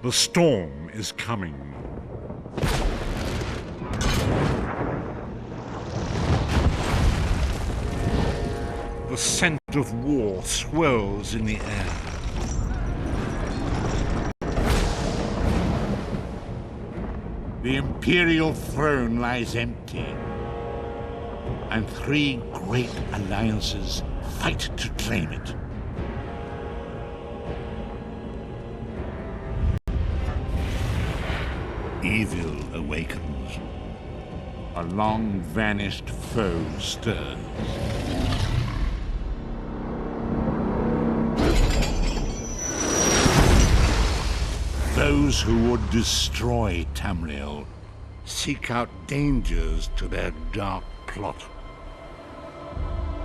The storm is coming. The scent of war swirls in the air. The Imperial throne lies empty, and 3 great alliances fight to claim it. Evil awakens. A long-vanished foe stirs. Those who would destroy Tamriel seek out dangers to their dark plot.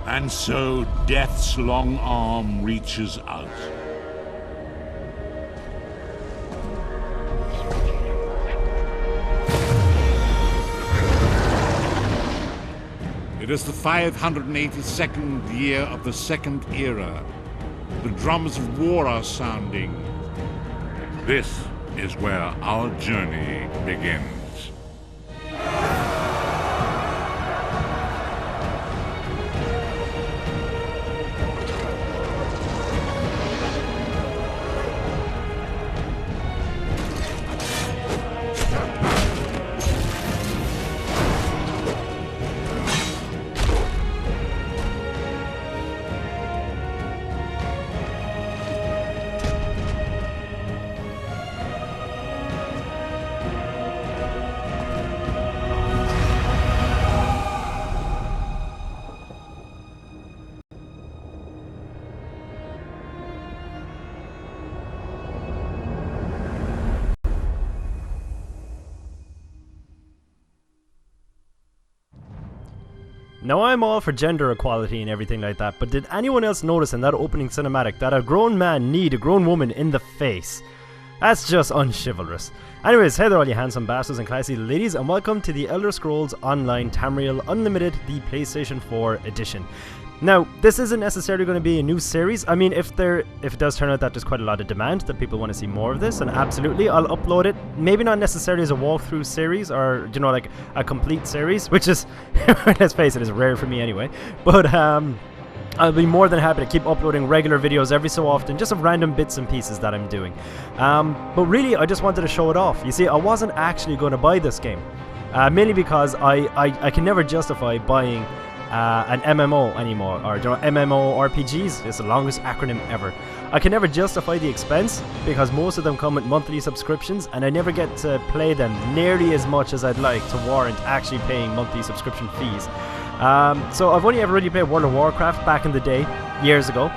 And so Death's long arm reaches out. It is the 582nd year of the Second Era. The drums of war are sounding. This is where our journey begins. Now I'm all for gender equality and everything like that, but did anyone else notice in that opening cinematic that a grown man kneed a grown woman in the face? That's just unchivalrous. Anyways, hey there all you handsome bastards and classy ladies, and welcome to the Elder Scrolls Online Tamriel Unlimited, the PlayStation 4 edition. Now, this isn't necessarily going to be a new series. I mean, if it does turn out that there's quite a lot of demand, that people want to see more of this, and absolutely, I'll upload it. Maybe not necessarily as a walkthrough series, or, you know, like a complete series, which is, let's face it, is rare for me anyway. But, I'll be more than happy to keep uploading regular videos every so often, just of random bits and pieces that I'm doing. But really, I just wanted to show it off. You see, I wasn't actually going to buy this game, mainly because I can never justify buying an MMO anymore, or, you know, MMORPGs is the longest acronym ever. I can never justify the expense because most of them come with monthly subscriptions, and I never get to play them nearly as much as I'd like to warrant actually paying monthly subscription fees. So I've only ever really played World of Warcraft back in the day, years ago,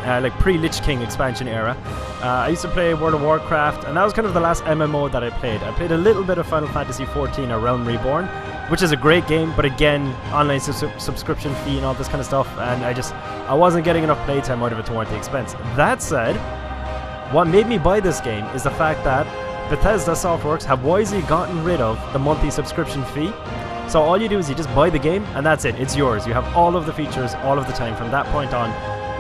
like pre-Lich King expansion era. I used to play World of Warcraft, and that was kind of the last MMO that I played. I played a little bit of Final Fantasy XIV, A Realm Reborn, which is a great game, but again, online subscription fee and all this kind of stuff, and I wasn't getting enough playtime out of it to warrant the expense. That said, what made me buy this game is the fact that Bethesda Softworks have wisely gotten rid of the monthly subscription fee. So all you do is you just buy the game, and that's it. It's yours. You have all of the features all of the time from that point on,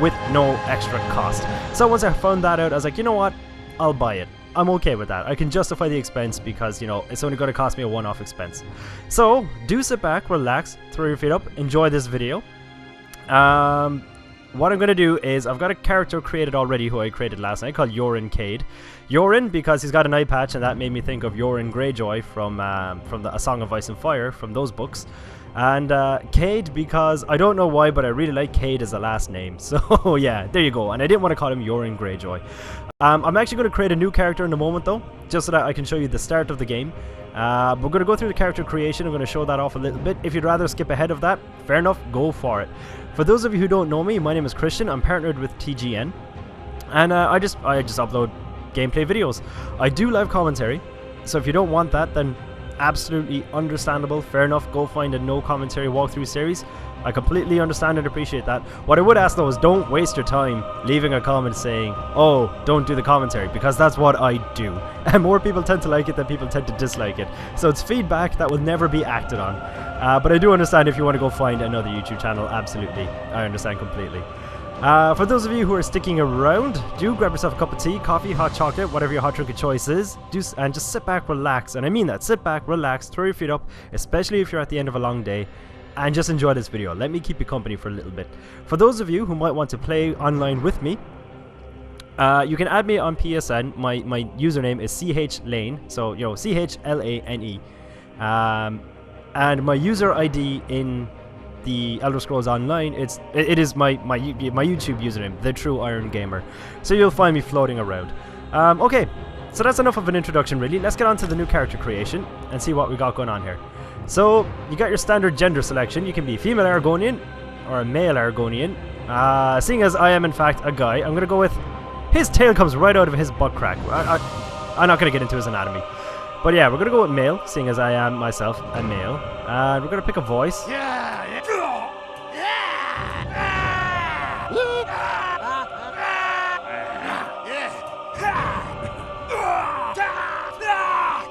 with no extra cost. So once I found that out, I was like, you know what? I'll buy it. I'm okay with that. I can justify the expense because, you know, it's only going to cost me a one-off expense. So do sit back, relax, throw your feet up, enjoy this video. What I'm going to do is, I've got a character created already who I created last night called Yorin Cade. Yorin because he's got an eye patch, and that made me think of Yorin Greyjoy from A Song of Ice and Fire, from those books. And Cade because, I don't know why, but I really like Cade as a last name. So yeah, there you go. And I didn't want to call him Yorin Greyjoy. I'm actually going to create a new character in a moment though, just so that I can show you the start of the game. We're going to go through the character creation. I'm going to show that off a little bit. If you'd rather skip ahead of that, fair enough, go for it. For those of you who don't know me, my name is Christian. I'm partnered with TGN, and I just upload gameplay videos. I do live commentary, so if you don't want that, then absolutely understandable, fair enough, go find a no commentary walkthrough series. I completely understand and appreciate that. What I would ask though is, don't waste your time leaving a comment saying, oh, don't do the commentary, because that's what I do, and more people tend to like it than people tend to dislike it. So it's feedback that will never be acted on. But I do understand if you want to go find another YouTube channel, absolutely, I understand completely. For those of you who are sticking around, do grab yourself a cup of tea, coffee, hot chocolate, whatever your hot drink of choice is, and just sit back, relax, and I mean that, sit back, relax, throw your feet up, especially if you're at the end of a long day, and just enjoy this video. Let me keep you company for a little bit. For those of you who might want to play online with me, you can add me on PSN. My username is Chlane, so you know, Chlane, and my user ID in the Elder Scrolls Online, it is my YouTube username, The True Iron Gamer. So you'll find me floating around. Okay, so that's enough of an introduction really. Let's get on to the new character creation and see what we got going on here. So you got your standard gender selection. You can be female Argonian or a male Argonian. Seeing as I am in fact a guy, I'm gonna go with his tail comes right out of his butt crack. I'm not gonna get into his anatomy. But yeah, we're gonna go with male, seeing as I am myself a male. And we're gonna pick a voice.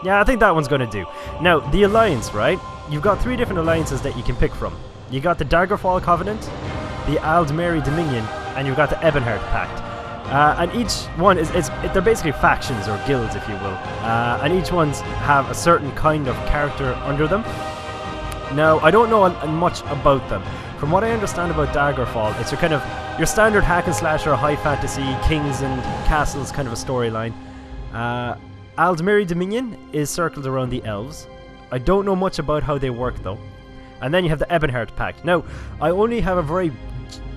Yeah, I think that one's gonna do. Now, the alliance, right? You've got 3 different alliances that you can pick from. You got the Daggerfall Covenant, the Aldmeri Dominion, and you've got the Ebonheart Pact. And each one they're basically factions or guilds, if you will. And each ones have a certain kind of character under them. Now, I don't know much about them. From what I understand about Daggerfall, it's your standard hack and slasher, high fantasy, kings and castles kind of a storyline. Aldmeri Dominion is circled around the elves. I don't know much about how they work though. And then you have the Ebonheart Pact. Now, I only have a very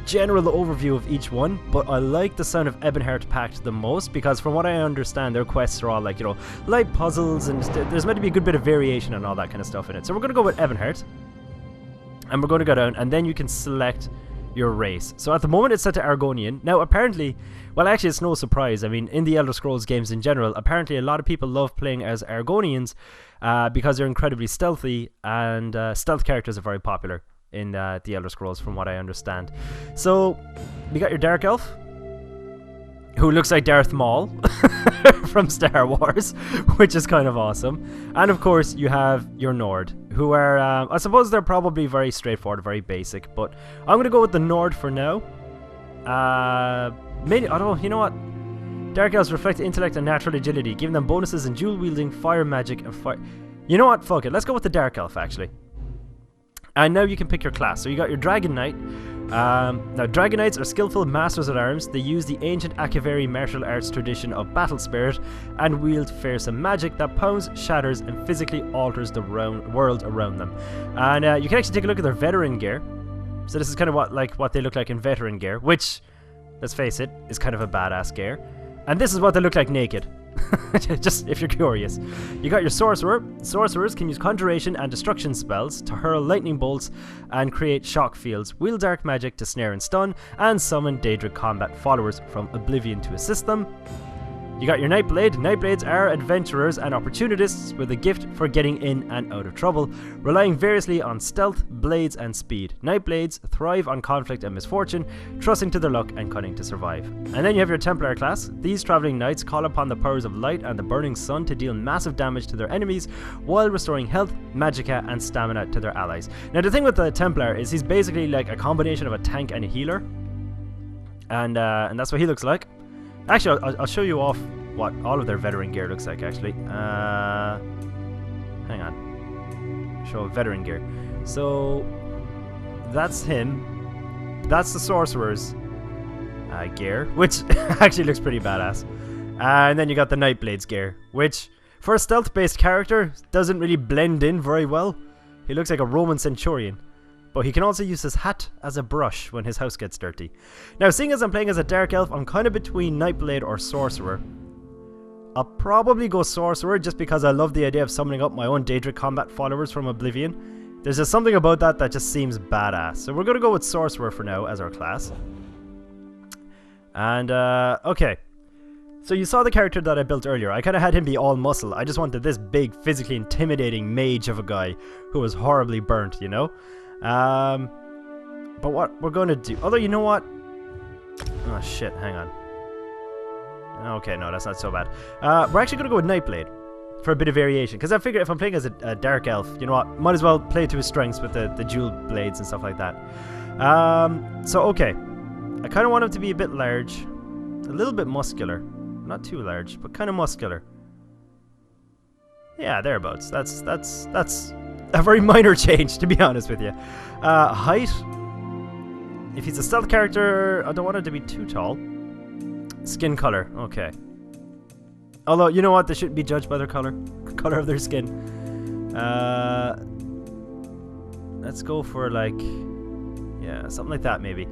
general overview of each one, but I like the sound of Ebonheart Pact the most because from what I understand, their quests are all like, you know, light puzzles and there's meant to be a good bit of variation and all that kind of stuff in it. So we're going to go with Ebonheart. And we're going to go down and then you can select your race. So at the moment it's set to Argonian. Now apparently, well actually it's no surprise. I mean, in the Elder Scrolls games in general, apparently a lot of people love playing as Argonians because they're incredibly stealthy and stealth characters are very popular in the Elder Scrolls from what I understand. So we got your Dark Elf, who looks like Darth Maul from Star Wars, which is kind of awesome. And of course you have your Nord, who are, I suppose they're probably very straightforward, very basic, but I'm going to go with the Nord for now. Maybe, I don't know, you know what? Dark Elves reflect intellect and natural agility, giving them bonuses in dual wielding, fire magic, and fire... You know what? Fuck it. Let's go with the Dark Elf, actually. And now you can pick your class. So you got your Dragon Knight. Now, Dragon Knights are skillful masters at arms. They use the ancient Akaveri martial arts tradition of battle spirit and wield fearsome magic that pounds, shatters, and physically alters the world around them. And you can actually take a look at their veteran gear. So this is kind of what they look like in veteran gear, which, let's face it, is kind of a badass gear. And this is what they look like naked. Just if you're curious. You got your Sorcerer. Sorcerers can use conjuration and destruction spells to hurl lightning bolts and create shock fields, wield dark magic to snare and stun, and summon Daedric combat followers from Oblivion to assist them. You got your Nightblade. Nightblades are adventurers and opportunists with a gift for getting in and out of trouble, relying variously on stealth, blades, and speed. Nightblades thrive on conflict and misfortune, trusting to their luck and cunning to survive. And then you have your Templar class. These traveling knights call upon the powers of light and the burning sun to deal massive damage to their enemies, while restoring health, magicka, and stamina to their allies. Now the thing with the Templar is he's basically like a combination of a tank and a healer, and that's what he looks like. Actually, I'll show you off what all of their veteran gear looks like, actually. Hang on. Show veteran gear. So, that's him. That's the Sorcerer's gear, which actually looks pretty badass. And then you got the Nightblade's gear, which, for a stealth-based character, doesn't really blend in very well. He looks like a Roman centurion. But he can also use his hat as a brush when his house gets dirty. Now, seeing as I'm playing as a Dark Elf, I'm kind of between Nightblade or Sorcerer. I'll probably go Sorcerer just because I love the idea of summoning up my own Daedric combat followers from Oblivion. There's just something about that just seems badass. So we're going to go with Sorcerer for now as our class. And, okay. So you saw the character that I built earlier. I kind of had him be all muscle. I just wanted this big, physically intimidating mage of a guy who was horribly burnt, you know? But what we're going to do... Although, you know what? Oh, shit. Hang on. Okay, no, that's not so bad. We're actually going to go with Nightblade for a bit of variation. Because I figure if I'm playing as a Dark Elf, you know what? Might as well play to his strengths with the dual blades and stuff like that. So, okay. I kind of want him to be a bit large, a little bit muscular, not too large, but kind of muscular. Yeah, thereabouts. That's a very minor change, to be honest with you. Height. If he's a stealth character, I don't want him to be too tall. Skin color. Okay. Although, you know what? They shouldn't be judged by their color of their skin. Let's go for like, yeah, something like that maybe.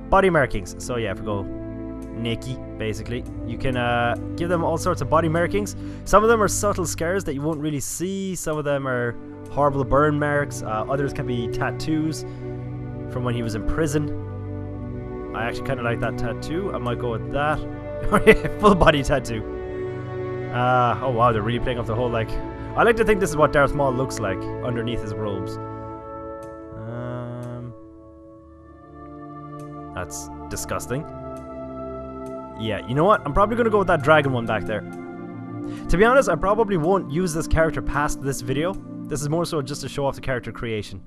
Body markings. So yeah, if we go Nikki, basically, you can give them all sorts of body markings. Some of them are subtle scars that you won't really see. Some of them are horrible burn marks. Others can be tattoos from when he was in prison. I actually kind of like that tattoo. I might go with that. Full body tattoo. Oh wow, they're really playing up the whole, like... I like to think this is what Darth Maul looks like underneath his robes. That's disgusting. Yeah, you know what? I'm probably going to go with that dragon one back there. To be honest, I probably won't use this character past this video. This is more so just to show off the character creation.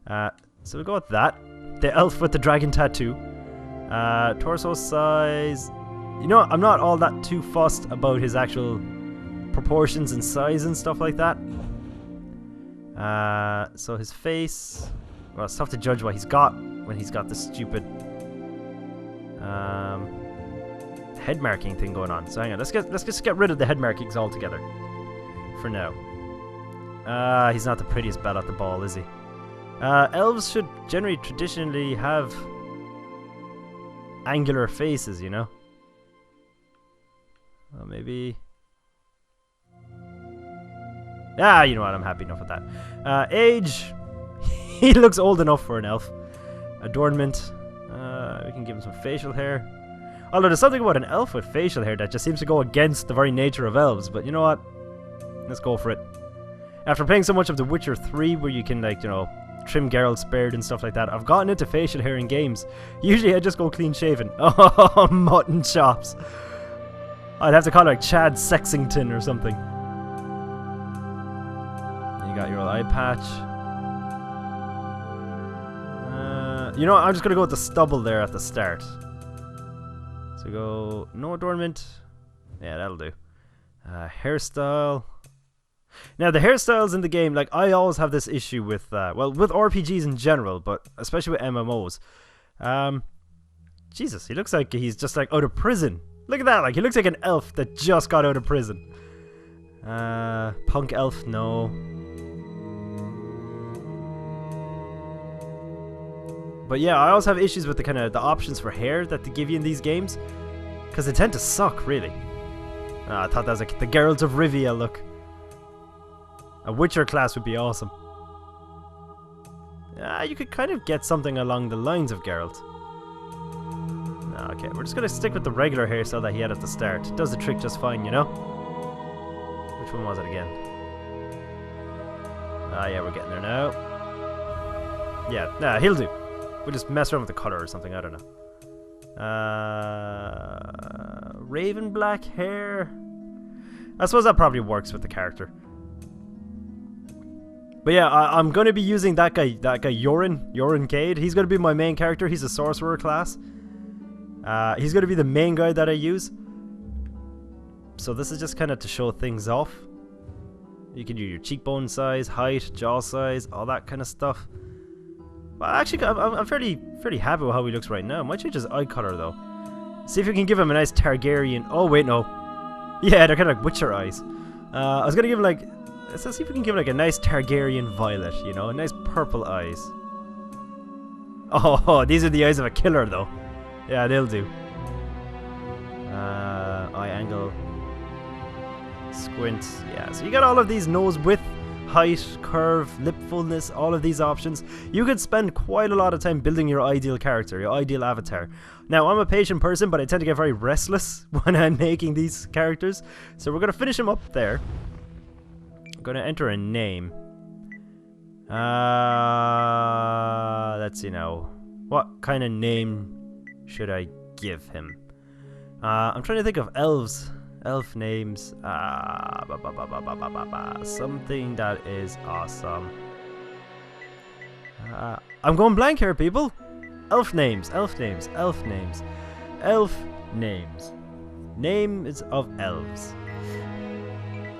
So we'll go with that. The elf with the dragon tattoo. Torso size... You know, I'm not all that too fussed about his actual proportions and size and stuff like that. So his face... Well, it's tough to judge what he's got when he's got this stupid head marking thing going on. So hang on, let's just get rid of the head markings altogether for now. He's not the prettiest bat at the ball, is he? Elves should generally traditionally have angular faces, you know. Well, maybe. You know what? I'm happy enough with that. Age. He looks old enough for an elf. Adornment. We can give him some facial hair. Although there's something about an elf with facial hair that just seems to go against the very nature of elves. But you know what? Let's go for it. After playing so much of The Witcher 3, where you can, like, you know, trim Geralt's beard and stuff like that, I've gotten into facial hair in games. Usually I just go clean shaven. Oh, mutton chops. I'd have to call it like Chad Sexington or something. You got your eye patch. You know what? I'm just going to go with the stubble there at the start. So go, no adornment. Yeah, that'll do. Hairstyle. Now, the hairstyles in the game, like, I always have this issue with, well, with RPGs in general, but especially with MMOs. Jesus, he looks like he's just, like, out of prison. Look at that, like, he looks like an elf that just got out of prison. Punk elf, no. But yeah, I always have issues with the kind of the options for hair that they give you in these games, because they tend to suck, really. I thought that was like the Geralt of Rivia look. A Witcher class would be awesome. You could kind of get something along the lines of Geralt. Okay, we're just going to stick with the regular hairstyle that he had at the start. It does the trick just fine, you know? Which one was it again? Yeah, we're getting there now. Yeah, he'll do. We'll just mess around with the color or something, I don't know. Raven black hair. I suppose that probably works with the character. But yeah, I'm going to be using that guy Yorin Cade. He's going to be my main character. He's a sorcerer class. He's going to be the main guy that I use. So this is just kind of to show things off. You can do your cheekbone size, height, jaw size, all that kind of stuff. Well, actually, I'm fairly happy with how he looks right now. Might change his eye color though. See if we can give him a nice Targaryen. Oh wait, no. Yeah, they're kind of like Witcher eyes. I was gonna give him like. Let's see if we can give him like a nice Targaryen violet. You know, nice purple eyes. Oh, these are the eyes of a killer though. Yeah, they'll do. Eye angle. Squint. Yeah, so you got all of these nose width, height, curve, lip fullness, all of these options. You could spend quite a lot of time building your ideal character, your ideal avatar. Now, I'm a patient person, but I tend to get very restless when I'm making these characters. So we're going to finish him up there. I'm going to enter a name. Let's see now. What kind of name should I give him? I'm trying to think of elves. Elf names. Something that is awesome. I'm going blank here, people. Elf names, elf names, elf names, elf names. Names of elves.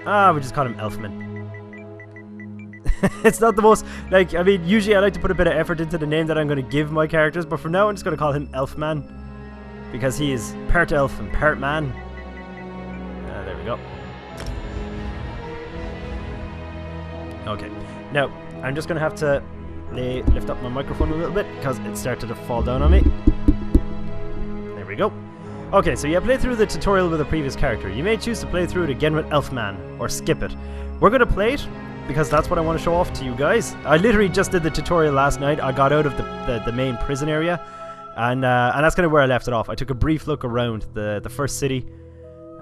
Ah, we just call him Elfman. It's not the most, like, I mean, usually I like to put a bit of effort into the name that I'm going to give my characters, but for now I'm just going to call him Elfman. Because he is part elf and part man. There we go. Okay, now I'm just going to have to lift up my microphone a little bit because it started to fall down on me. There we go. Okay, so you play through the tutorial with a previous character. You may choose to play through it again with Elfman, or skip it. We're going to play it because that's what I want to show off to you guys. I literally just did the tutorial last night. I got out of the main prison area, and that's kind of where I left it off. I took a brief look around the first city,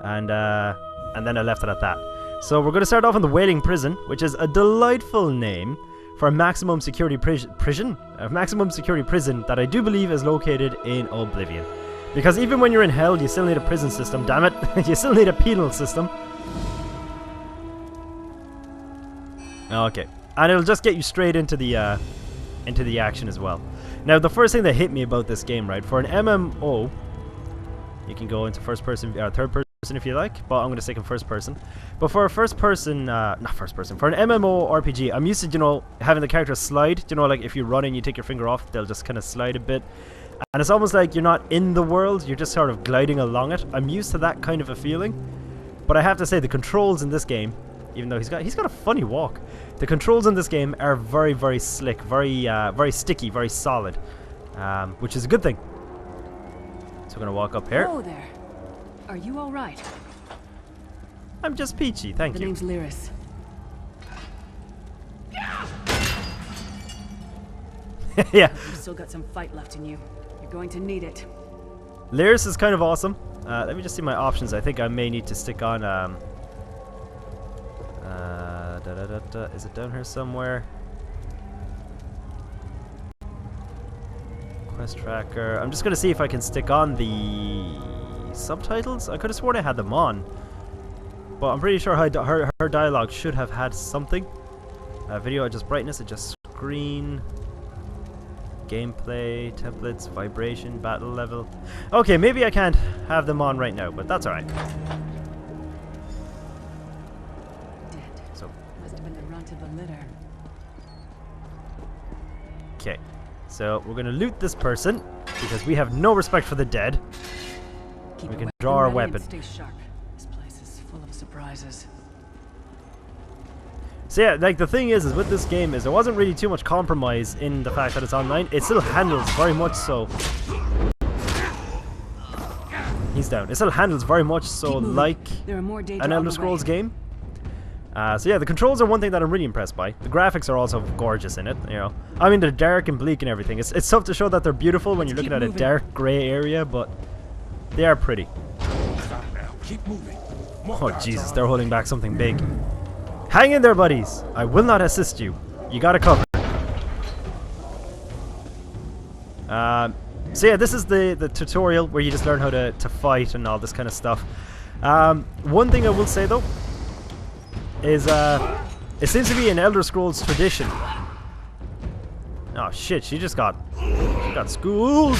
and then I left it at that. So we're going to start off in the Wailing Prison, which is a delightful name for a maximum security prison. A maximum security prison that I do believe is located in Oblivion. Because even when you're in hell, you still need a prison system, damn it. You still need a penal system. Okay. And it'll just get you straight into the action as well. Now, the first thing that hit me about this game, right, for an MMO, you can go into first person, or third person if you like, but I'm going to stick in first person. But for a first person, not first person, for an MMO RPG, I'm used to, you know, having the character slide. You know, like if you run and you take your finger off, they'll just kind of slide a bit. And it's almost like you're not in the world, you're just sort of gliding along it. I'm used to that kind of a feeling. But I have to say, the controls in this game, even though he's got a funny walk, the controls in this game are very, very slick, very sticky, very solid, which is a good thing. So we're gonna walk up here. Hello there. Are you all right? I'm just peachy, thank you. The name's Lyris. Yeah. You've still got some fight left in you. You're going to need it. Lyris is kind of awesome. Let me just see my options. I think I may need to stick on. Is it down here somewhere? Quest tracker. I'm just gonna see if I can stick on the subtitles. I could have sworn I had them on, but I'm pretty sure her dialogue should have had something. Video adjust brightness, adjust screen, gameplay, templates, vibration, battle level. Okay, maybe I can't have them on right now, but that's alright. Dead. So, Must have been the runt of the litter. okay, so we're gonna loot this person because we have no respect for the dead. Keep We your can weapon draw our ready weapon. and stay sharp. This place is full of surprises. So yeah, like the thing is with this game is there wasn't really too much compromise in the fact that it's online. It still handles very much so. He's down. It still handles very much so like There are more Daedra an on Elder the Scrolls way. game. So yeah, the controls are one thing that I'm really impressed by. The graphics are also gorgeous in it, you know. I mean, they're dark and bleak and everything. It's tough to show that they're beautiful when you're looking at a dark grey area, but they are pretty. Keep moving. Oh Jesus, they're holding back something big. Hang in there, buddies. I will not assist you. You got to cover. So yeah, this is the tutorial where you just learn how to fight and all this kind of stuff. One thing I will say though is it seems to be an Elder Scrolls tradition. Oh shit, she got schooled.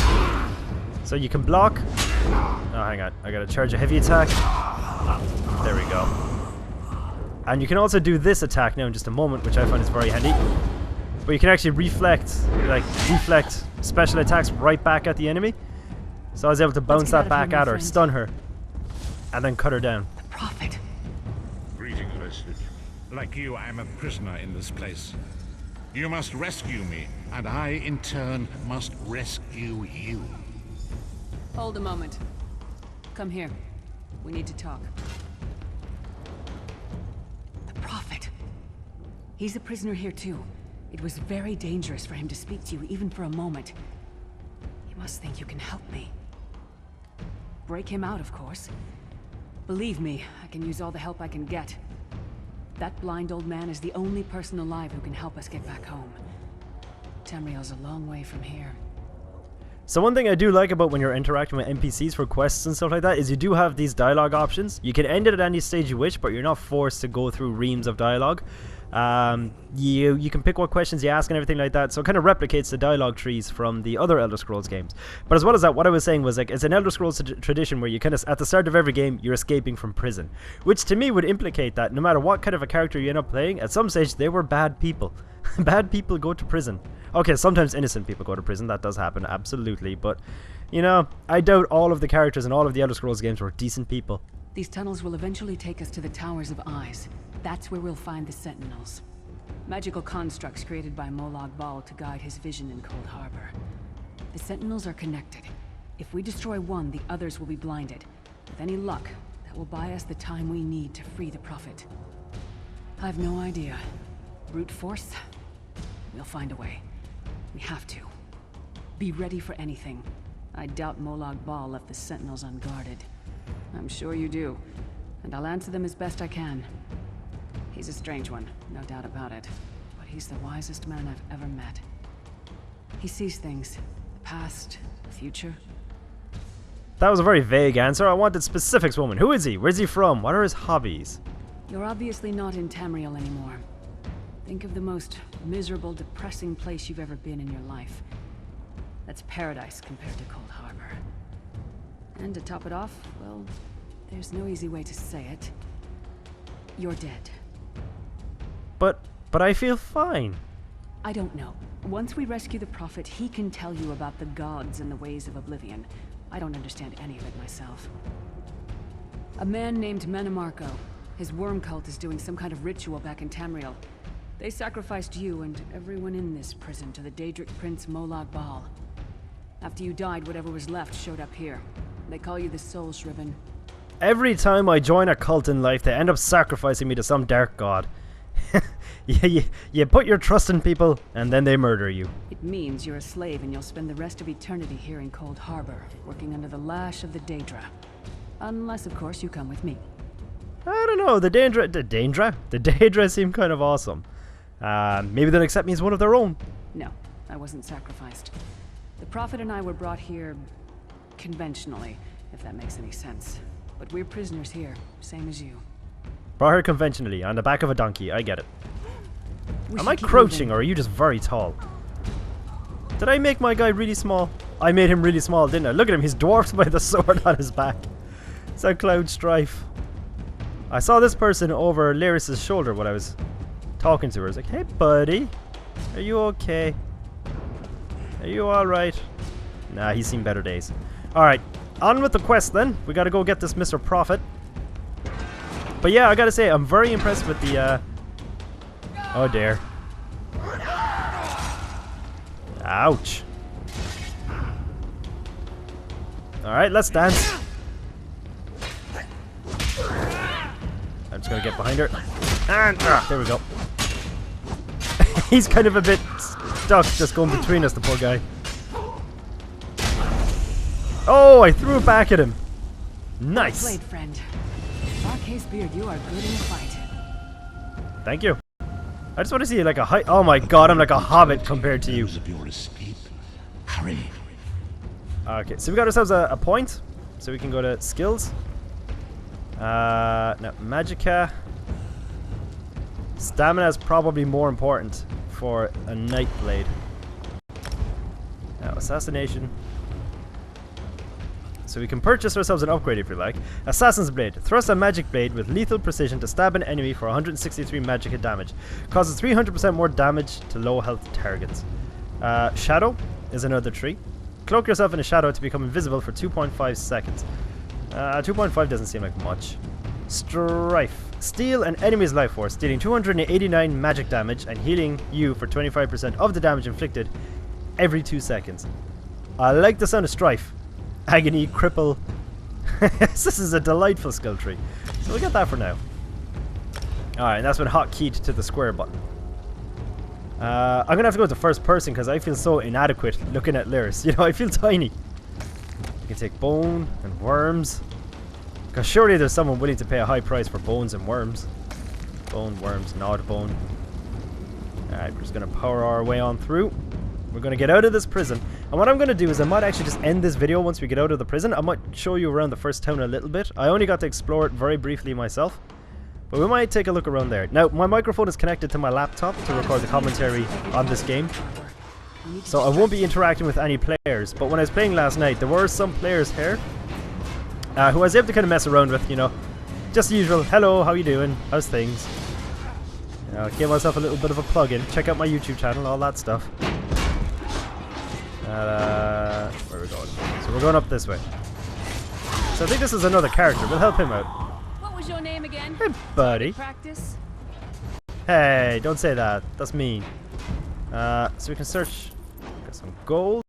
So you can block. Oh, hang on. I gotta charge a heavy attack. There we go. And you can also do this attack now in just a moment, which I find is very handy. But you can actually deflect special attacks right back at the enemy. So I was able to bounce that back at her, stun her, and then cut her down. The Prophet. Greetings, Vestige. Like you, I am a prisoner in this place. You must rescue me, and I, in turn, must rescue you. Hold a moment. Come here. We need to talk. The Prophet. He's a prisoner here too. It was very dangerous for him to speak to you even for a moment. You must think you can help me. Break him out, of course. Believe me, I can use all the help I can get. That blind old man is the only person alive who can help us get back home. Tamriel's a long way from here. So one thing I do like about when you're interacting with NPCs for quests and stuff like that is you do have these dialogue options. You can end it at any stage you wish, but you're not forced to go through reams of dialogue. You can pick what questions you ask and everything like that, so it kind of replicates the dialogue trees from the other Elder Scrolls games. But as well as that, what I was saying was, like, it's an Elder Scrolls tradition where you kind of, at the start of every game, you're escaping from prison, which to me would implicate that no matter what kind of a character you end up playing, at some stage they were bad people. Bad people go to prison. Okay, sometimes innocent people go to prison, that does happen, absolutely, but, you know, I doubt all of the characters in all of the Elder Scrolls games were decent people. These tunnels will eventually take us to the Towers of Eyes. That's where we'll find the Sentinels. Magical constructs created by Molag Bal to guide his vision in Cold Harbor. The Sentinels are connected. If we destroy one, the others will be blinded. With any luck, that will buy us the time we need to free the Prophet. I've no idea. Brute force? We'll find a way. We have to. Be ready for anything. I doubt Molag Bal left the Sentinels unguarded. I'm sure you do, and I'll answer them as best I can. He's a strange one, no doubt about it, but he's the wisest man I've ever met. He sees things, the past, the future. That was a very vague answer. I wanted specifics, woman. Who is he? Where's he from? What are his hobbies? You're obviously not in Tamriel anymore. Think of the most miserable, depressing place you've ever been in your life. That's paradise compared to Cold Harbor. And to top it off, well, there's no easy way to say it. You're dead. But I feel fine. I don't know. Once we rescue the Prophet, he can tell you about the gods and the ways of Oblivion. I don't understand any of it myself. A man named Menemarco. His worm cult is doing some kind of ritual back in Tamriel. They sacrificed you and everyone in this prison to the Daedric Prince Molag Bal. After you died, whatever was left showed up here. They call you the Soul Shriven. Every time I join a cult in life, they end up sacrificing me to some dark god. You put your trust in people, and then they murder you. It means you're a slave and you'll spend the rest of eternity here in Cold Harbor, working under the lash of the Daedra. Unless, of course, you come with me. I don't know, the Daedra seem kind of awesome. Maybe they'll accept me as one of their own. No, I wasn't sacrificed. The Prophet and I were brought here conventionally, if that makes any sense. But we're prisoners here, same as you. Brought her conventionally, on the back of a donkey, I get it. Am I crouching, or are you just very tall? Did I make my guy really small? I made him really small, didn't I? Look at him, he's dwarfed by the sword on his back. It's a Cloud Strife. I saw this person over Lyris's shoulder when I was talking to her. I was like, hey buddy, are you okay? Are you alright? Nah, he's seen better days. Alright, on with the quest then. We gotta go get this Mr. Prophet. But yeah, I gotta say, I'm very impressed with the, oh dear. Ouch. Alright, let's dance. I'm just gonna get behind her. And, there we go. He's kind of a bit stuck just going between us, the poor guy. Oh, I threw it back at him. Nice. Well played, friend. Arcase Beard, you are good in the fight. Thank you. I just want to see like a height. Oh my god, I'm like a hobbit compared to you. Of your escape. Hurry. Okay, so we got ourselves a point. So we can go to skills. No, Magicka. Stamina is probably more important for a Nightblade. Now, Assassination. So we can purchase ourselves an upgrade if we like. Assassin's Blade. Thrust a magic blade with lethal precision to stab an enemy for 163 magic hit damage. Causes 300% more damage to low health targets. Shadow is another tree. Cloak yourself in a shadow to become invisible for 2.5 seconds. 2.5 doesn't seem like much. Strife. Steal an enemy's life force, dealing 289 magic damage and healing you for 25% of the damage inflicted every 2 seconds. I like the sound of Strife. Agony, cripple. This is a delightful skill tree. So we'll get that for now. Alright, and that's been hotkeyed to the square button. I'm gonna have to go to first person because I feel so inadequate looking at Lyris. You know, I feel tiny. You can take bone and worms. Because surely there's someone willing to pay a high price for bones and worms. Bone, worms, nod bone. Alright, we're just gonna power our way on through. We're going to get out of this prison. And what I'm going to do is I might actually just end this video once we get out of the prison. I might show you around the first town a little bit. I only got to explore it very briefly myself. But we might take a look around there. Now, my microphone is connected to my laptop to record the commentary on this game. So I won't be interacting with any players. But when I was playing last night, there were some players here who I was able to kind of mess around with, you know. Just the usual, hello, how you doing? How's things? You know, give myself a little bit of a plug-in. Check out my YouTube channel, all that stuff. Where are we going? So we're going up this way. So I think this is another character. We'll help him out. What was your name again? Hey, buddy. Practice? Hey, don't say that. That's mean. So we can search. Got some gold.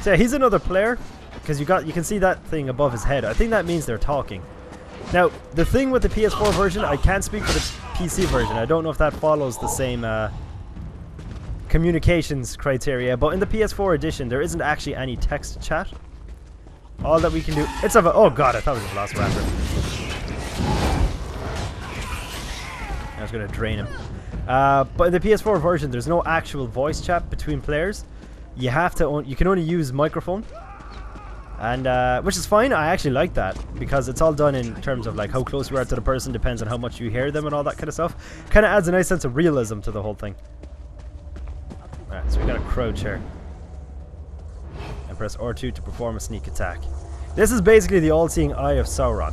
So yeah, he's another player because you can see that thing above his head. I think that means they're talking. Now, the thing with the PS4 version, I can't speak for the PC version. I don't know if that follows the same communications criteria, but in the PS4 edition, there isn't actually any text chat. All that we can do... It's of a... Oh god, I thought it was a Velociraptor. I was going to drain him. But in the PS4 version, there's no actual voice chat between players. You have to... You can only use microphone. And which is fine. I actually like that because it's all done in terms of like how close you are to the person, depends on how much you hear them and all that kind of stuff. Kind of adds a nice sense of realism to the whole thing. Alright, so we got a crouch here. And press R2 to perform a sneak attack. This is basically the all-seeing eye of Sauron.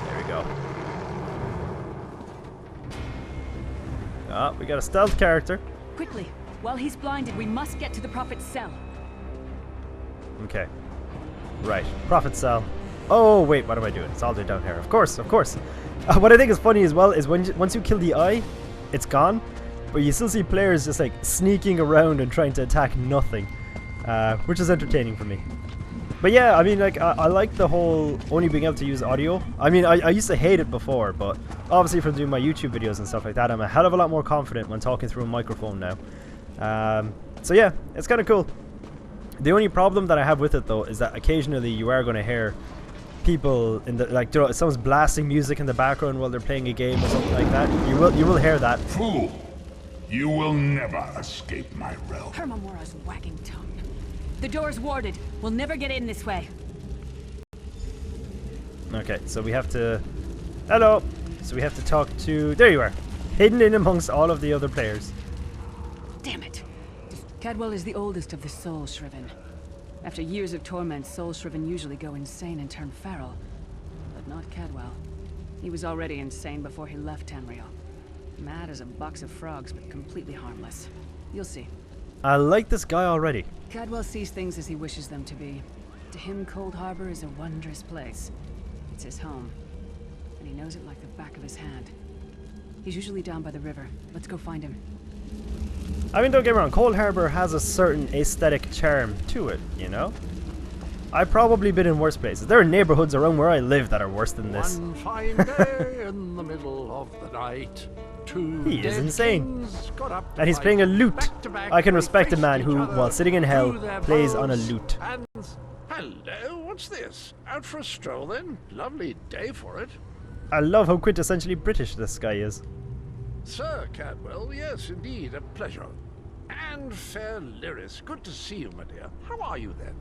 There we go. Ah, we got a stealth character. Quickly, while he's blinded, we must get to the Prophet's cell. Okay. Right. Prophet cell. Oh, wait, what am I doing? It's all the way down here. Of course, of course. What I think is funny as well is once you kill the eye, it's gone. But you still see players just like sneaking around and trying to attack nothing. Which is entertaining for me. But yeah, I mean, like, I like the whole only being able to use audio. I mean, I used to hate it before, but obviously from doing my YouTube videos and stuff like that, I'm a hell of a lot more confident when talking through a microphone now. So yeah, it's kind of cool. The only problem that I have with it though is that occasionally you are going to hear people in the like, you know, someone's blasting music in the background while they're playing a game or something like that. You will hear that. Fool! You will never escape my realm. Hermamora's wagging tongue. The door's warded. We'll never get in this way. Okay, so we have to... Hello! So we have to talk to... There you are. Hidden in amongst all of the other players. Damn it. Cadwell is the oldest of the Soul Shriven. After years of torment, Soul Shriven usually go insane and turn feral. But not Cadwell. He was already insane before he left Tamriel. Mad as a box of frogs, but completely harmless. You'll see. I like this guy already. Cadwell sees things as he wishes them to be. To him, Cold Harbor is a wondrous place. It's his home. And he knows it like the back of his hand. He's usually down by the river. Let's go find him. I mean, don't get me wrong, Cold Harbor has a certain aesthetic charm to it, you know? I've probably been in worse places. There are neighborhoods around where I live that are worse than this. One fine day in the middle of the night, he is insane. And he's playing a lute. I can respect a man who, while sitting in hell, plays on a lute. Hello, what's this? Out for a stroll then? Lovely day for it. I love how quintessentially British this guy is. Sir Cadwell, yes, indeed, a pleasure. And fair Lyris, good to see you, my dear. How are you then?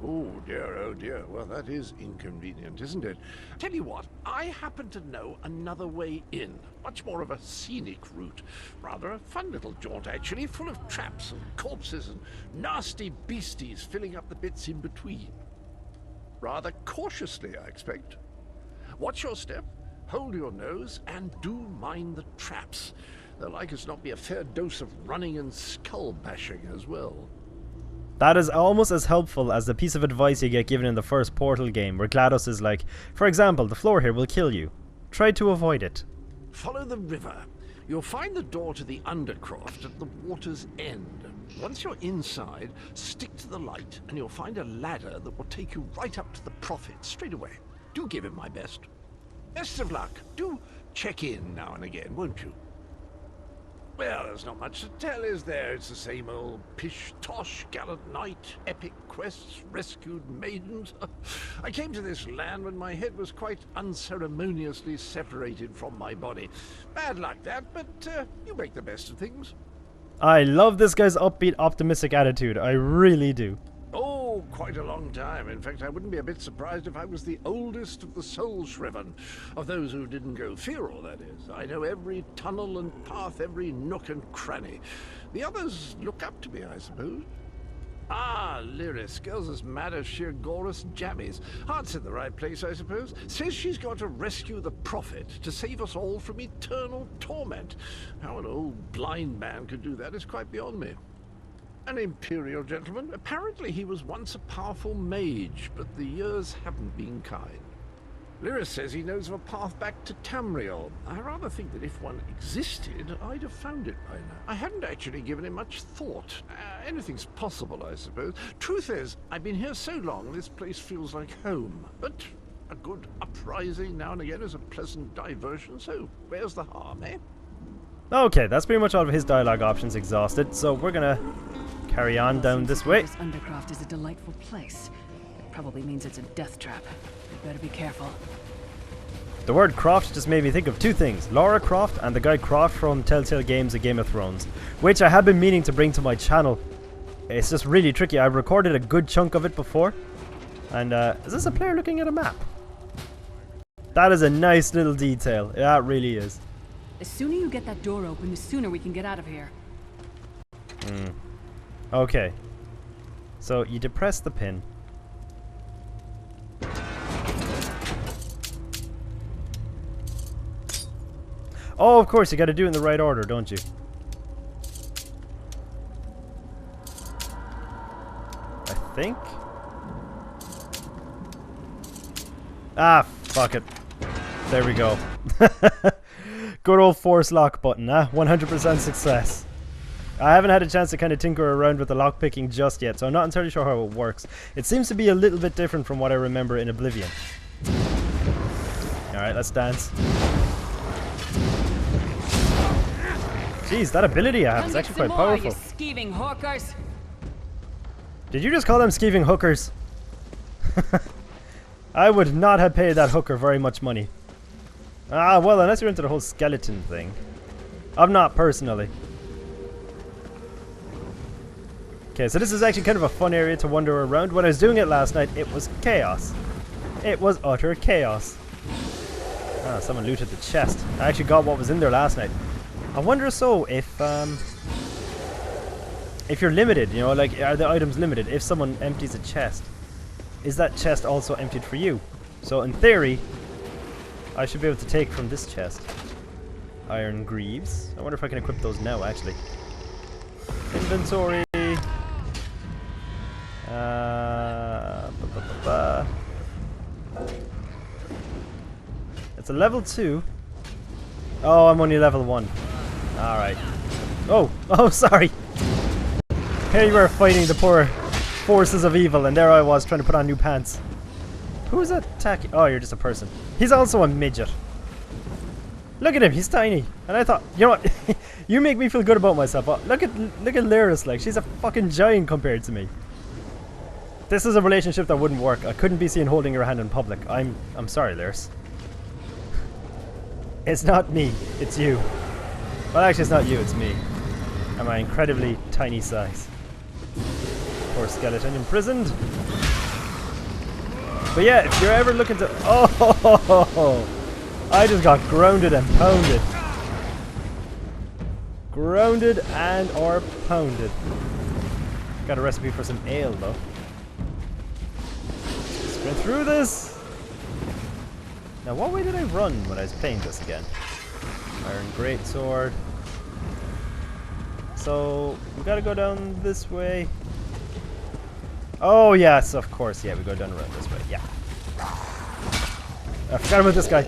Oh dear, well that is inconvenient, isn't it? Tell you what, I happen to know another way in. Much more of a scenic route. Rather a fun little jaunt actually, full of traps and corpses and nasty beasties filling up the bits in between. Rather cautiously, I expect. Watch your step. Hold your nose, and do mind the traps. There'll like as not be a fair dose of running and skull bashing as well. That is almost as helpful as the piece of advice you get given in the first Portal game, where GLaDOS is like, for example, the floor here will kill you. Try to avoid it. Follow the river. You'll find the door to the Undercroft at the water's end. Once you're inside, stick to the light, and you'll find a ladder that will take you right up to the Prophet straight away. Do give him my best. Best of luck. Do check in now and again, won't you? Well, there's not much to tell, is there? It's the same old pish-tosh, gallant knight, epic quests, rescued maidens. I came to this land when my head was quite unceremoniously separated from my body. Bad luck that, but you make the best of things. I love this guy's upbeat, optimistic attitude. I really do. Oh, Oh, quite a long time. In fact, I wouldn't be a bit surprised if I was the oldest of the soul shriven. Of those who didn't go feral, that is. I know every tunnel and path, every nook and cranny. The others look up to me, I suppose. Ah, Lyris, girl's as mad as sheer Gorus jammies. Heart's in the right place, I suppose. Says she's got to rescue the Prophet to save us all from eternal torment. How an old blind man could do that is quite beyond me. An imperial gentleman. Apparently he was once a powerful mage, but the years haven't been kind. Lyris says he knows of a path back to Tamriel. I rather think that if one existed, I'd have found it by now. I hadn't actually given it much thought. Anything's possible, I suppose. Truth is, I've been here so long, this place feels like home. But a good uprising now and again is a pleasant diversion, so where's the harm, eh? Okay, that's pretty much all of his dialogue options exhausted, so we're gonna carry on down this way. This undercroft is a delightful place. It probably means it's a death trap. You better be careful. The word Croft just made me think of two things. Lara Croft and the guy Croft from Telltale Games and Game of Thrones, which I have been meaning to bring to my channel. It's just really tricky. I've recorded a good chunk of it before. And is this a player looking at a map? That is a nice little detail. Yeah, it really is. The sooner you get that door open, the sooner we can get out of here. Okay. So you depress the pin. Oh, of course, you gotta do it in the right order, don't you? I think? Ah, fuck it. There we go. Good old force lock button, huh? 100% success. I haven't had a chance to kind of tinker around with the lockpicking just yet, so I'm not entirely sure how it works. It seems to be a little bit different from what I remember in Oblivion. Alright, let's dance. Jeez, that ability I have is actually quite powerful. You skeeving hookers. Did you just call them skeeving hookers? I would not have paid that hooker very much money. Ah, well, unless you're into the whole skeleton thing. I'm not personally. Okay, so this is actually kind of a fun area to wander around. When I was doing it last night, it was chaos. It was utter chaos. Ah, someone looted the chest. I actually got what was in there last night. I wonder so if you're limited, you know, like, are the items limited? If someone empties a chest, is that chest also emptied for you? So in theory, I should be able to take from this chest. Iron greaves. I wonder if I can equip those now, actually. Inventory. It's a level 2. Oh, I'm only level 1. Alright. Oh, sorry. Here you were fighting the poor forces of evil, and there I was trying to put on new pants. Who's attacking? Oh, you're just a person. He's also a midget. Look at him, he's tiny. And I thought, you know what? You make me feel good about myself. Oh, look at Lyris, like, she's a fucking giant compared to me. This is a relationship that wouldn't work. I couldn't be seen holding your hand in public. I'm sorry, Lyris. It's not me, it's you. Well, actually, it's not you, it's me. And my incredibly tiny size. Poor skeleton imprisoned. But yeah, if you're ever looking to... Oh! I just got grounded and pounded. Grounded and or pounded. Got a recipe for some ale, though. Sprint through this! Now, what way did I run when I was playing this again? Iron greatsword. So, we gotta go down this way. Oh, yes, of course. Yeah, we go down around this way. Yeah. I forgot about this guy.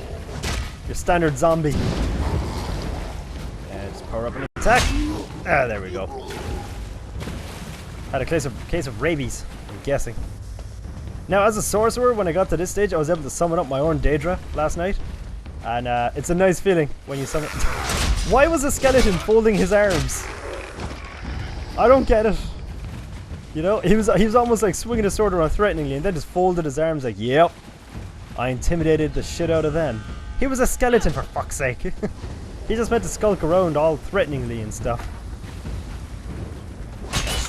Your standard zombie. And just power up an attack. Ah, there we go. Had a case of rabies, I'm guessing. Now, as a sorcerer, when I got to this stage, I was able to summon up my own Daedra last night. And it's a nice feeling when you summon... Why was the skeleton folding his arms? I don't get it. You know, he was almost like swinging his sword around threateningly and then just folded his arms like, yep. I intimidated the shit out of them. He was a skeleton, for fuck's sake. He just meant to skulk around all threateningly and stuff.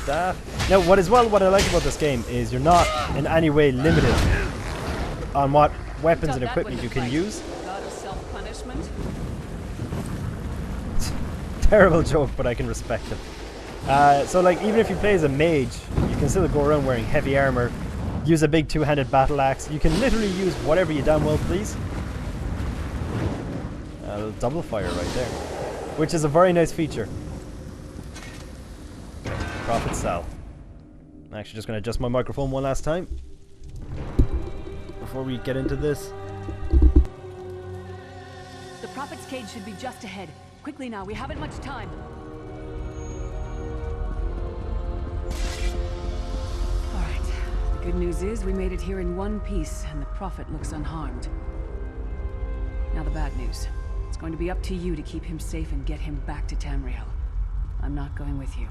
staff. Now, what I like about this game is you're not in any way limited on what weapons and equipment you can use. God of self-punishment. Terrible joke, but I can respect it. So, like, even if you play as a mage, you can still go around wearing heavy armor, use a big two-handed battle axe. You can literally use whatever you damn well please. A little double fire right there, which is a very nice feature. Prophet cell. I'm actually just going to adjust my microphone one last time before we get into this. The Prophet's cage should be just ahead. Quickly now, we haven't much time. Alright, the good news is we made it here in one piece, and the Prophet looks unharmed. Now the bad news. It's going to be up to you to keep him safe and get him back to Tamriel. I'm not going with you.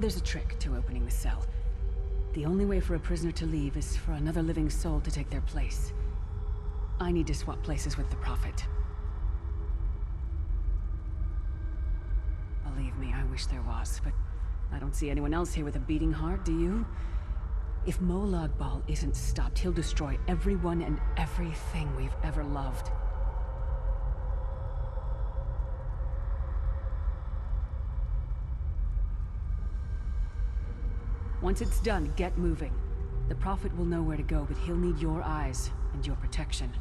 There's a trick to opening the cell. The only way for a prisoner to leave is for another living soul to take their place. I need to swap places with the Prophet. Believe me, I wish there was, but I don't see anyone else here with a beating heart, do you? If Molag Bal isn't stopped, he'll destroy everyone and everything we've ever loved. Once it's done, get moving. The Prophet will know where to go, but he'll need your eyes and your protection.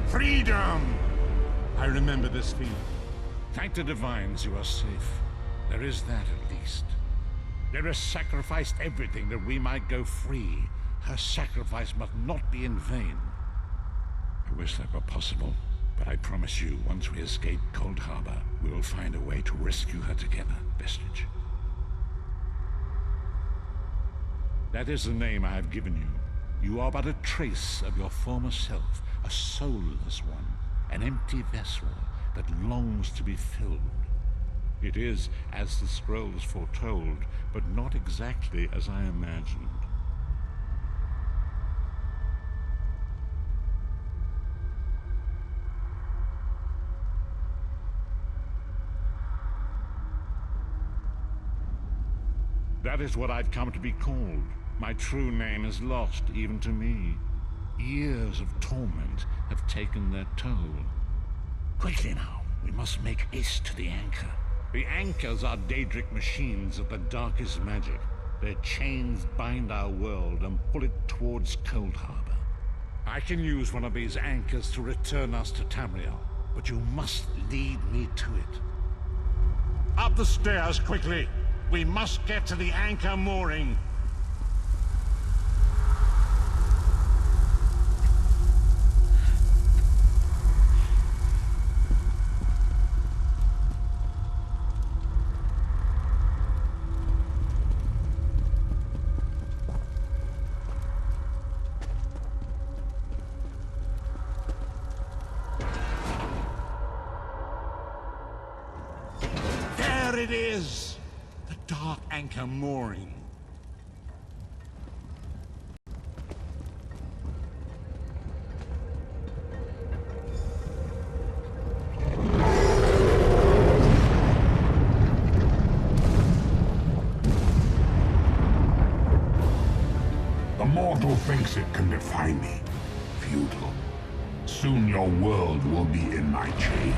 Freedom! I remember this feeling. Thank the divines you are safe. There is that at least. There has sacrificed everything that we might go free. Her sacrifice must not be in vain. I wish that were possible, but I promise you, once we escape Cold Harbor, we will find a way to rescue her together, Vestige. That is the name I have given you. You are but a trace of your former self, a soulless one, an empty vessel that longs to be filled. It is as the scrolls foretold, but not exactly as I imagined. That is what I've come to be called. My true name is lost even to me. Years of torment have taken their toll. Quickly now, we must make haste to the anchor. The anchors are Daedric machines of the darkest magic. Their chains bind our world and pull it towards Cold Harbor. I can use one of these anchors to return us to Tamriel, but you must lead me to it. Up the stairs, quickly! We must get to the anchor mooring. There it is! The dark anchor mooring. Little thinks it can defy me. Futile. Soon your world will be in my chains.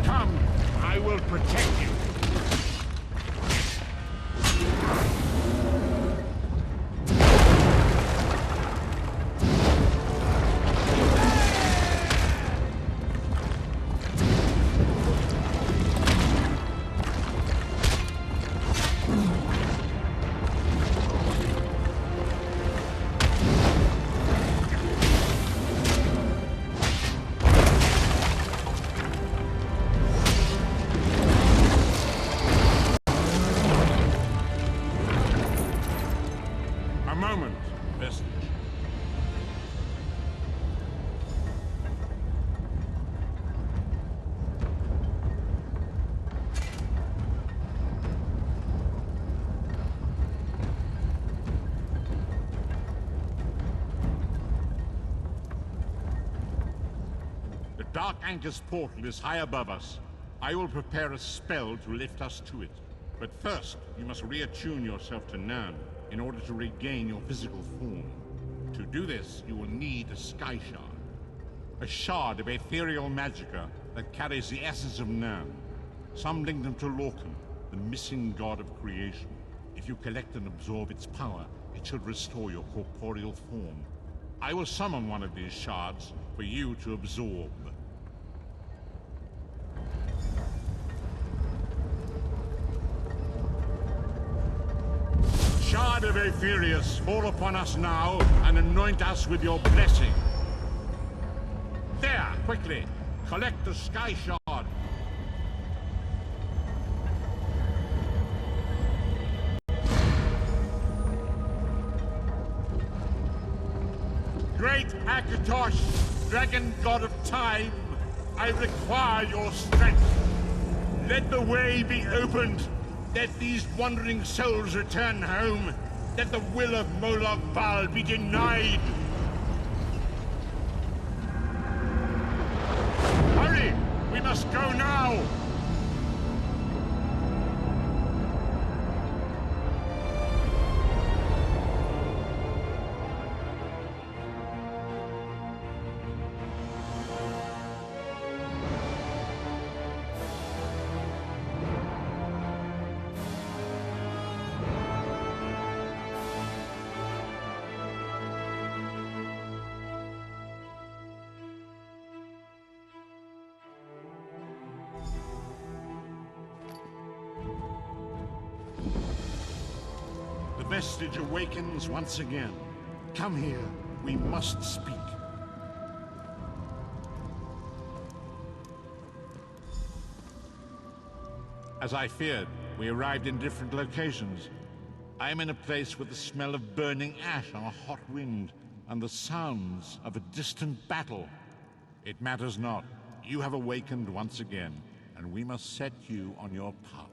Come, I will protect you. A moment, Vestige. The Dark Anchor's portal is high above us. I will prepare a spell to lift us to it. But first, you must reattune yourself to Nern in order to regain your physical form. To do this, you will need a Sky Shard. A shard of ethereal magicka that carries the essence of Nern. Some link them to Lorcan, the missing god of creation. If you collect and absorb its power, it should restore your corporeal form. I will summon one of these shards for you to absorb. Shard of Aetherius, fall upon us now and anoint us with your blessing. There, quickly, collect the Sky Shard. Great Akatosh, dragon god of time, I require your strength. Let the way be opened. Let these wandering souls return home. Let the will of Molag Bal be denied. Hurry! We must go now! The Vestige awakens once again. Come here. We must speak. As I feared, we arrived in different locations. I am in a place with the smell of burning ash on a hot wind, and the sounds of a distant battle. It matters not. You have awakened once again, and we must set you on your path.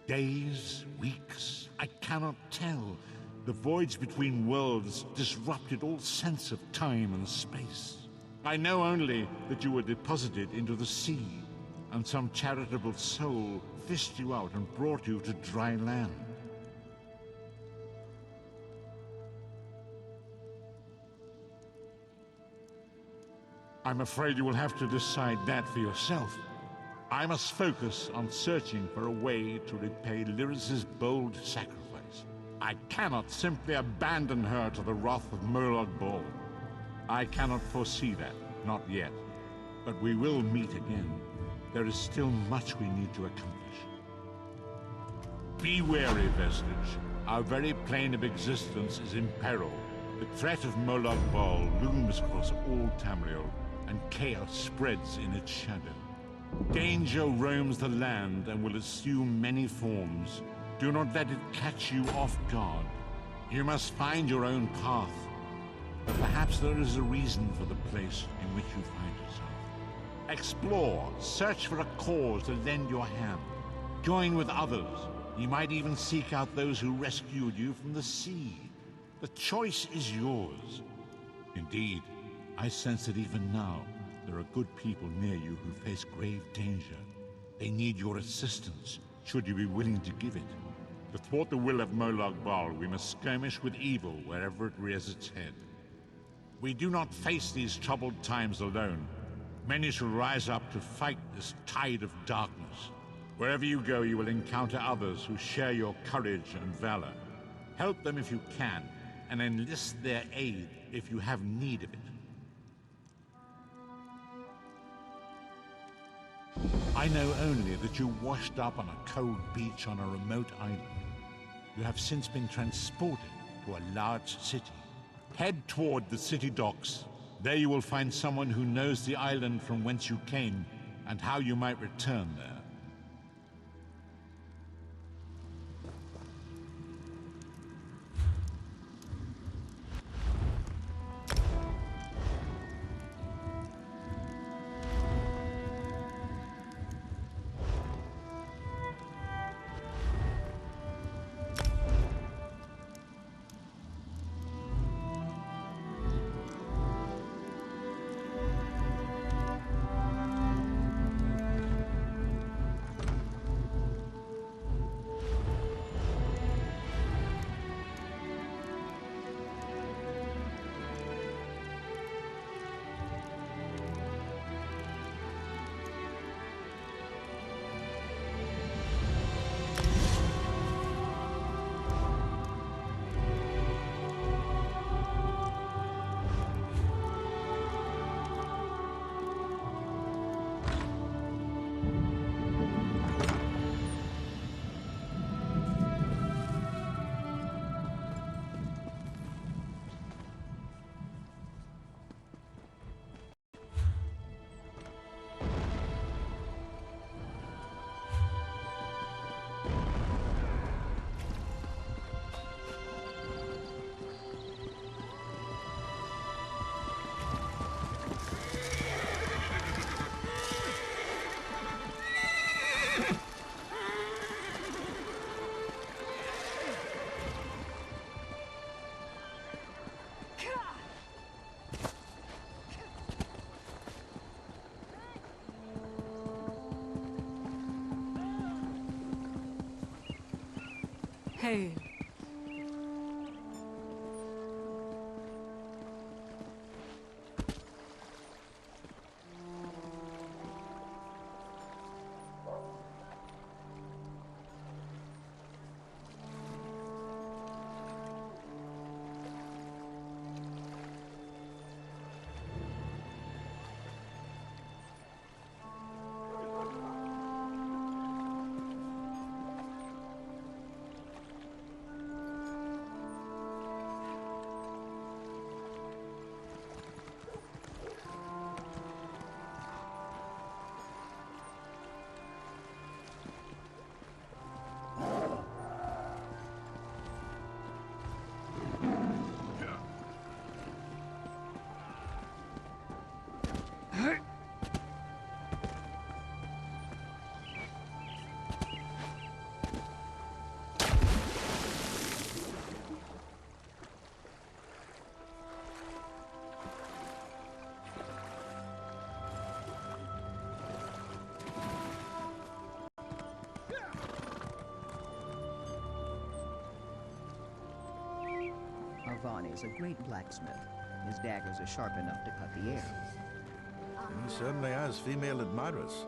Days, weeks, I cannot tell. The voids between worlds disrupted all sense of time and space. I know only that you were deposited into the sea, and some charitable soul fished you out and brought you to dry land. I'm afraid you will have to decide that for yourself. I must focus on searching for a way to repay Lyris's bold sacrifice. I cannot simply abandon her to the wrath of Molag Bal. I cannot foresee that, not yet. But we will meet again. There is still much we need to accomplish. Be wary, Vestige. Our very plane of existence is in peril. The threat of Molag Bal looms across all Tamriel, and chaos spreads in its shadow. Danger roams the land and will assume many forms. Do not let it catch you off guard. You must find your own path. But perhaps there is a reason for the place in which you find yourself. Explore, search for a cause to lend your hand. Join with others. You might even seek out those who rescued you from the sea. The choice is yours. Indeed, I sense that even now, there are good people near you who face grave danger. They need your assistance, should you be willing to give it. To thwart the will of Molag Bal, we must skirmish with evil wherever it rears its head. We do not face these troubled times alone. Many shall rise up to fight this tide of darkness. Wherever you go, you will encounter others who share your courage and valor. Help them if you can, and enlist their aid if you have need of it. I know only that you washed up on a cold beach on a remote island. You have since been transported to a large city. Head toward the city docks. There you will find someone who knows the island from whence you came and how you might return there. Hey. Arvani is a great blacksmith. His daggers are sharp enough to cut the air. He certainly has female admirers.